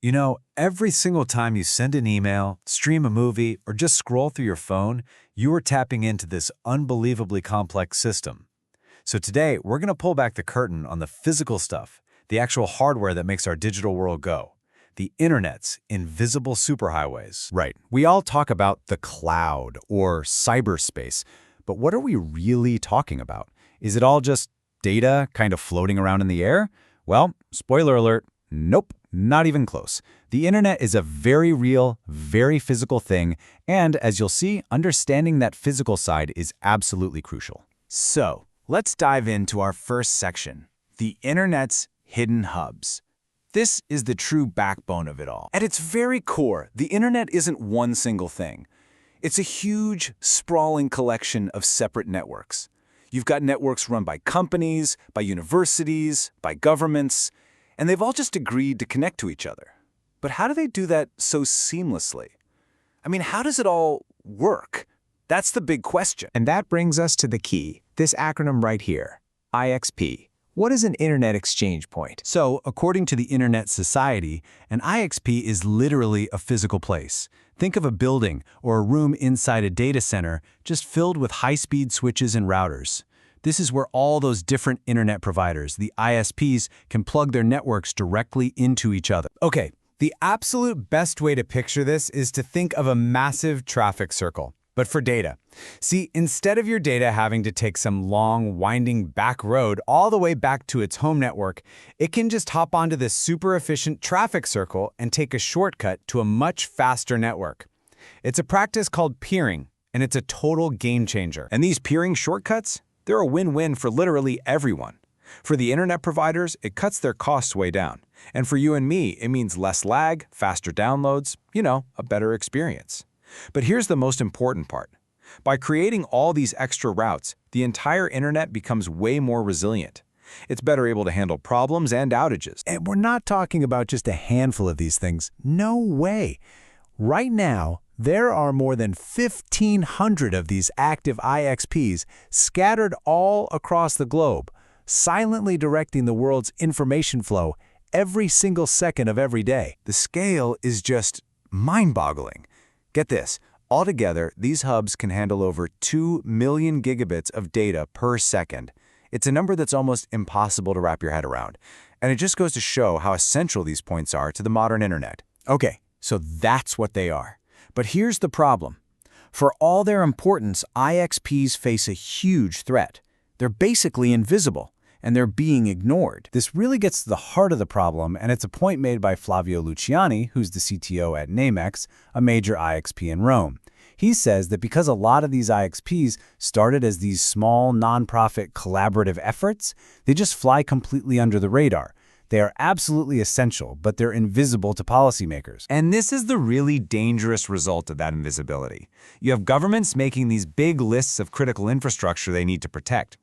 Every single time you send an email, stream a movie, or just scroll through your phone, you are tapping into this unbelievably complex system. So today, we're going to pull back the curtain on the physical stuff, the actual hardware that makes our digital world go. The internet's invisible superhighways. Right. We all talk about the cloud or cyberspace, but what are we really talking about? Is it all just data kind of floating around in the air? Well, spoiler alert, nope, not even close. The internet is a very real, very physical thing, and as you'll see, understanding that physical side is absolutely crucial. So, let's dive into our first section, the internet's hidden hubs. This is the true backbone of it all. At its very core, the internet isn't one single thing. It's a huge, sprawling collection of separate networks. You've got networks run by companies, by universities, by governments, and they've all just agreed to connect to each other. But how do they do that so seamlessly? How does it all work? That's the big question. And that brings us to the key, this acronym right here, IXP. What is an Internet Exchange Point? So, according to the Internet Society, an IXP is literally a physical place. Think of a building or a room inside a data center just filled with high-speed switches and routers. This is where all those different internet providers, the ISPs, can plug their networks directly into each other. Okay, the absolute best way to picture this is to think of a massive traffic circle, but for data. See, instead of your data having to take some long, winding back road all the way back to its home network, it can just hop onto this super efficient traffic circle and take a shortcut to a much faster network. It's a practice called peering, and it's a total game changer. And these peering shortcuts, they're a win-win for literally everyone. For the internet providers, it cuts their costs way down. And for you and me, it means less lag, faster downloads, a better experience. But here's the most important part. By creating all these extra routes, the entire internet becomes way more resilient. It's better able to handle problems and outages. And we're not talking about just a handful of these things. No way. Right now, there are more than 1,500 of these active IXPs scattered all across the globe, silently directing the world's information flow every single second of every day. The scale is just mind-boggling. Get this, altogether, these hubs can handle over 2 million gigabits of data per second. It's a number that's almost impossible to wrap your head around. And it just goes to show how essential these points are to the modern internet. Okay, so that's what they are. But here's the problem. For all their importance, IXPs face a huge threat. They're basically invisible, and they're being ignored. This really gets to the heart of the problem, and it's a point made by Flavio Luciani, who's the CTO at Namex, a major IXP in Rome. He says that because a lot of these IXPs started as these small, nonprofit collaborative efforts, they just fly completely under the radar. They are absolutely essential, but they're invisible to policymakers. And this is the really dangerous result of that invisibility. You have governments making these big lists of critical infrastructure they need to protect.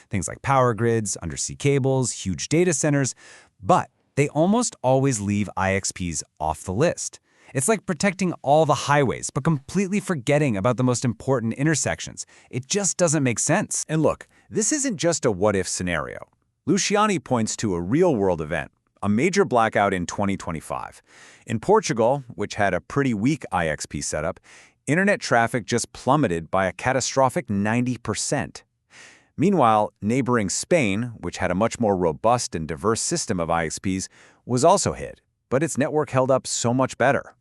Things like power grids, undersea cables, huge data centers, but they almost always leave IXPs off the list. It's like protecting all the highways, but completely forgetting about the most important intersections. It just doesn't make sense. And look, this isn't just a what-if scenario. Luciani points to a real-world event, a major blackout in 2025. In Portugal, which had a pretty weak IXP setup, internet traffic just plummeted by a catastrophic 90%. Meanwhile, neighboring Spain, which had a much more robust and diverse system of IXPs, was also hit, but its network held up so much better.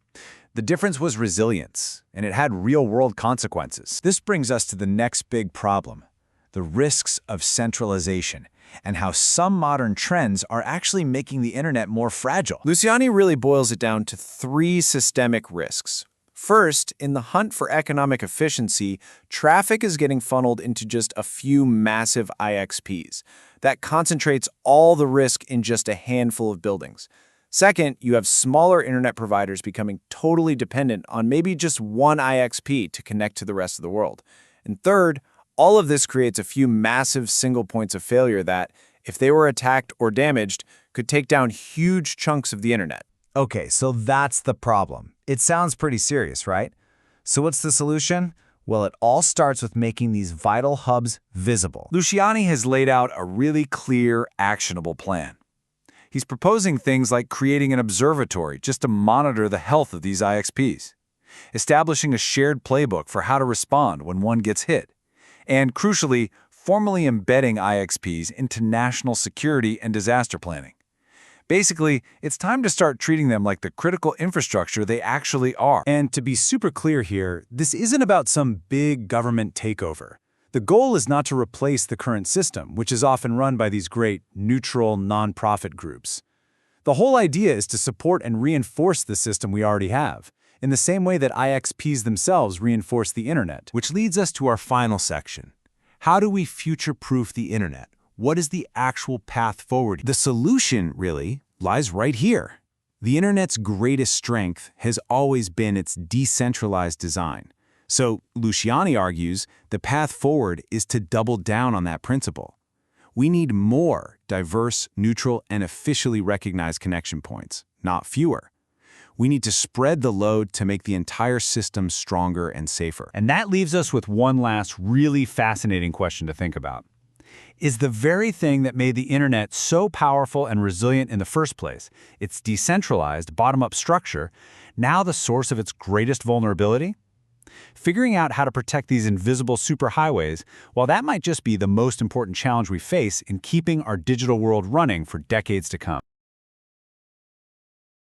The difference was resilience, and it had real-world consequences. This brings us to the next big problem, the risks of centralization, and how some modern trends are actually making the internet more fragile. Luciani really boils it down to 3 systemic risks. First, in the hunt for economic efficiency, traffic is getting funneled into just a few massive IXPs. That concentrates all the risk in just a handful of buildings. Second, you have smaller internet providers becoming totally dependent on maybe just one IXP to connect to the rest of the world. And third, all of this creates a few massive single points of failure that, if they were attacked or damaged, could take down huge chunks of the internet. Okay, so that's the problem. It sounds pretty serious, right? So what's the solution? Well, it all starts with making these vital hubs visible. Luciani has laid out a really clear, actionable plan. He's proposing things like creating an observatory just to monitor the health of these IXPs, establishing a shared playbook for how to respond when one gets hit, and crucially, formally embedding IXPs into national security and disaster planning. Basically, it's time to start treating them like the critical infrastructure they actually are. And to be super clear here, this isn't about some big government takeover. The goal is not to replace the current system, which is often run by these great, neutral, nonprofit groups. The whole idea is to support and reinforce the system we already have, in the same way that IXPs themselves reinforce the internet. Which leads us to our final section. How do we future-proof the internet? What is the actual path forward? The solution, really, lies right here. The internet's greatest strength has always been its decentralized design. So, Luciani argues, the path forward is to double down on that principle. We need more diverse, neutral, and officially recognized connection points, not fewer. We need to spread the load to make the entire system stronger and safer. And that leaves us with one last really fascinating question to think about. Is the very thing that made the internet so powerful and resilient in the first place, its decentralized, bottom-up structure, now the source of its greatest vulnerability? Figuring out how to protect these invisible superhighways, well, that might just be the most important challenge we face in keeping our digital world running for decades to come.